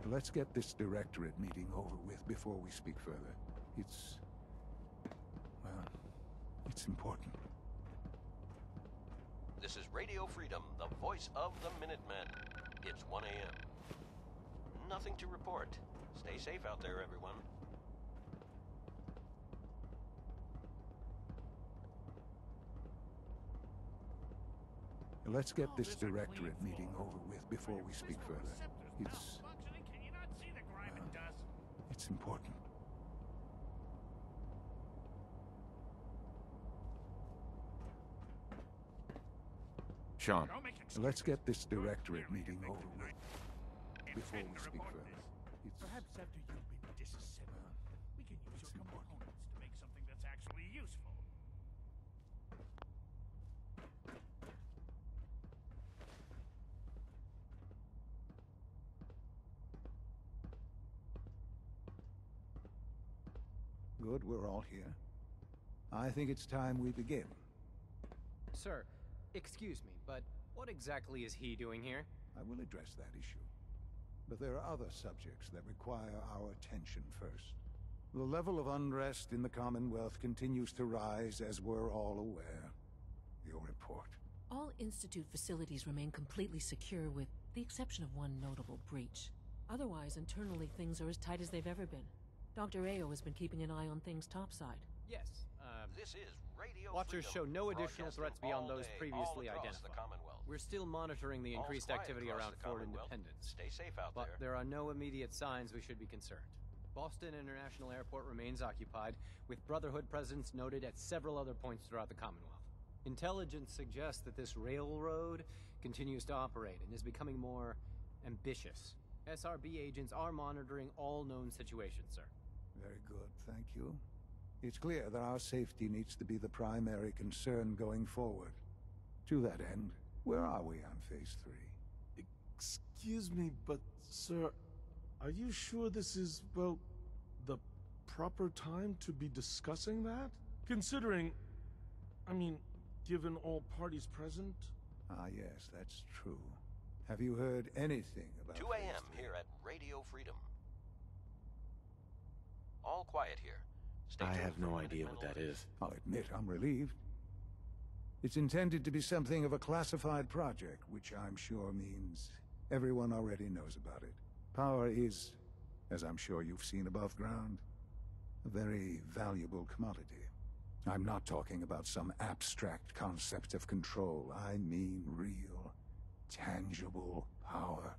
Let's get this directorate meeting over with before we speak further. Well, it's important. This is Radio Freedom, the voice of the Minutemen. It's 1 a.m. Nothing to report. Stay safe out there, everyone. Let's get this directorate meeting over with before we speak further. It's important. Sean. Let's get this directorate meeting over with before we speak further. Perhaps after you've been disassembled, we can use your components to make something that's actually useful. Good, we're all here. I think it's time we begin. Sir, excuse me, but what exactly is he doing here? I will address that issue. But there are other subjects that require our attention first. The level of unrest in the Commonwealth continues to rise, as we're all aware. Your report. All Institute facilities remain completely secure with the exception of one notable breach. Otherwise, internally, things are as tight as they've ever been. Dr. Ayo has been keeping an eye on things topside. Yes, This is Radio Watchers Freedom, show no additional broadcasting threats beyond all those day, previously all across identified. the Commonwealth. We're still monitoring the All's increased quiet activity across around the Fort Commonwealth. Independence. Stay safe out But there. there are no immediate signs we should be concerned. Boston International Airport remains occupied, with Brotherhood presence noted at several other points throughout the Commonwealth. Intelligence suggests that this railroad continues to operate and is becoming more ambitious. SRB agents are monitoring all known situations, sir. Very good, thank you. It's clear that our safety needs to be the primary concern going forward. To that end, where are we on Phase 3? Excuse me, but, sir, are you sure this is, well, the proper time to be discussing that? Considering, given all parties present? Ah, yes, that's true. Have you heard anything about 2 Phase a.m. 3? here at Radio Freedom. All quiet here. Stay I tuned have for no Minutemen idea what that Alert. is. I'll admit I'm relieved. It's intended to be something of a classified project, which I'm sure means everyone already knows about it. Power is, as I'm sure you've seen above ground, a very valuable commodity. I'm not talking about some abstract concept of control. I mean real, tangible power.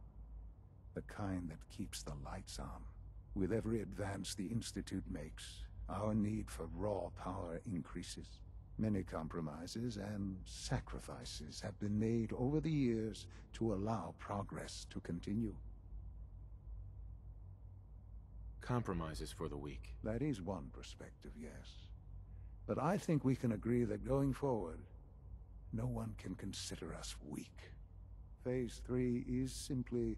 The kind that keeps the lights on. With every advance the Institute makes, our need for raw power increases. Many compromises and sacrifices have been made over the years to allow progress to continue. Compromises for the weak. That is one perspective, yes. But I think we can agree that going forward, no one can consider us weak. Phase 3 is simply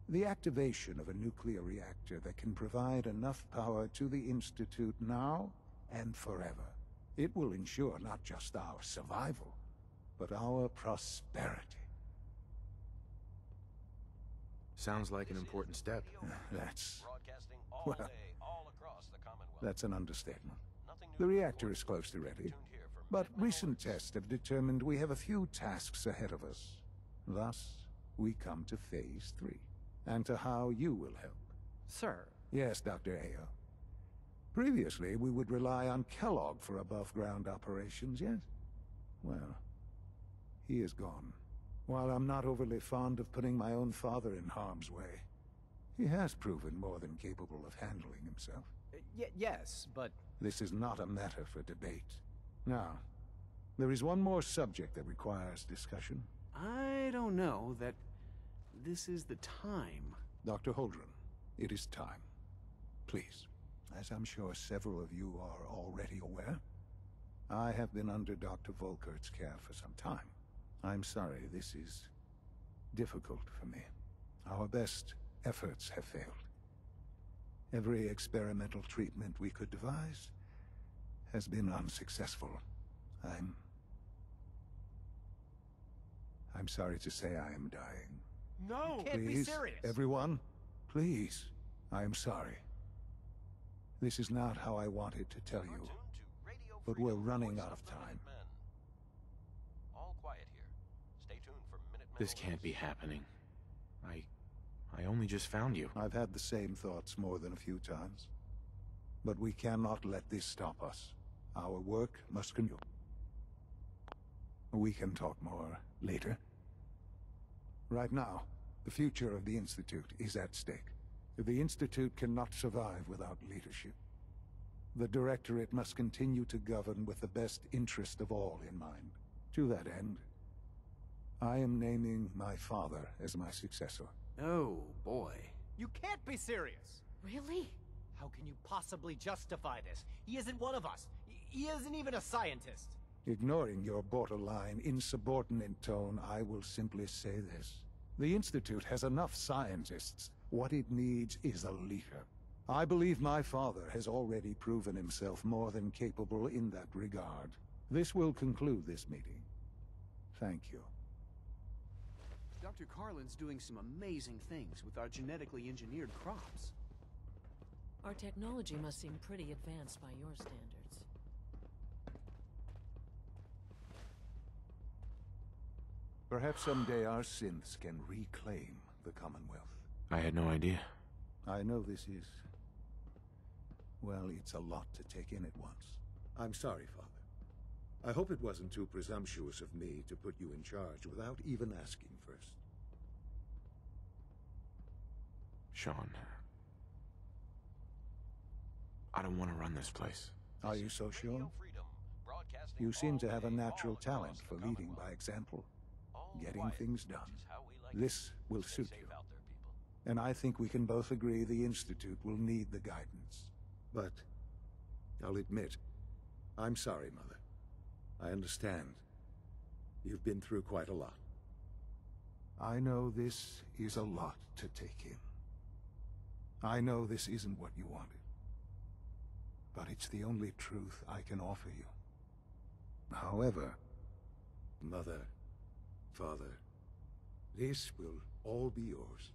the activation of a nuclear reactor that can provide enough power to the Institute now and forever. It will ensure not just our survival, but our prosperity. Sounds like an important step. That's... Broadcasting all well, day, all across the Commonwealth. that's an understatement. Nothing new The to reactor report. is close to Stay ready, tuned here for but Minutemen recent Alerts. tests have determined we have a few tasks ahead of us. Thus, we come to Phase 3, and to how you will help. Sir, Yes, Dr. Ayo. Previously, we would rely on Kellogg for above-ground operations, yes? Well, he is gone. While I'm not overly fond of putting my own father in harm's way, he has proven more than capable of handling himself. yes, but... This is not a matter for debate. Now, there is one more subject that requires discussion. I don't know that this is the time. Dr. Holdren, it is time. Please, as I'm sure several of you are already aware, I have been under Dr. Volkert's care for some time. I'm sorry this is difficult for me. Our best efforts have failed. Every experimental treatment we could devise has been unsuccessful. I'm sorry to say I am dying. No! Can't be Please, serious. everyone, Please, I am sorry. This is not how I wanted to tell you, but we're running out of time. All quiet here. Stay tuned for Minutemen. This can't be happening. I only just found you. I've had the same thoughts more than a few times. But we cannot let this stop us. Our work must continue. We can talk more later. Right now, the future of the Institute is at stake. The Institute cannot survive without leadership. The Directorate must continue to govern with the best interest of all in mind. To that end, I am naming my father as my successor. Oh, boy. You can't be serious! Really? How can you possibly justify this? He isn't one of us. He isn't even a scientist. Ignoring your borderline, insubordinate tone, I will simply say this. The Institute has enough scientists. What it needs is a leader. I believe my father has already proven himself more than capable in that regard. This will conclude this meeting. Thank you. Dr. Carlin's doing some amazing things with our genetically engineered crops. Our technology must seem pretty advanced by your standards. Perhaps someday our synths can reclaim the Commonwealth. I had no idea. I know this is... well, it's a lot to take in at once. I'm sorry, Father. I hope it wasn't too presumptuous of me to put you in charge without even asking first. Sean. I don't want to run this place. Are you so sure? Radio Freedom, broadcasting You seem to all have a day, natural all talent across for the leading by Commonwealth. example. All Getting quiet, things which done. is how we like This it. will Stay suit safe you. out there, people. And I think we can both agree the Institute will need the guidance. But I'll admit, I'm sorry, Mother. I understand. You've been through quite a lot. I know this is a lot to take in. I know this isn't what you wanted. But it's the only truth I can offer you. However, Mother, Father, this will all be yours.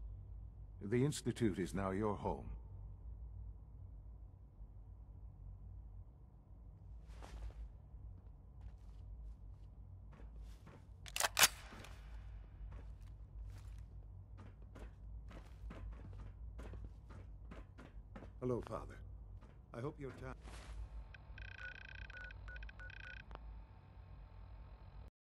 the Institute is now your home. Hello, Father. I hope your time...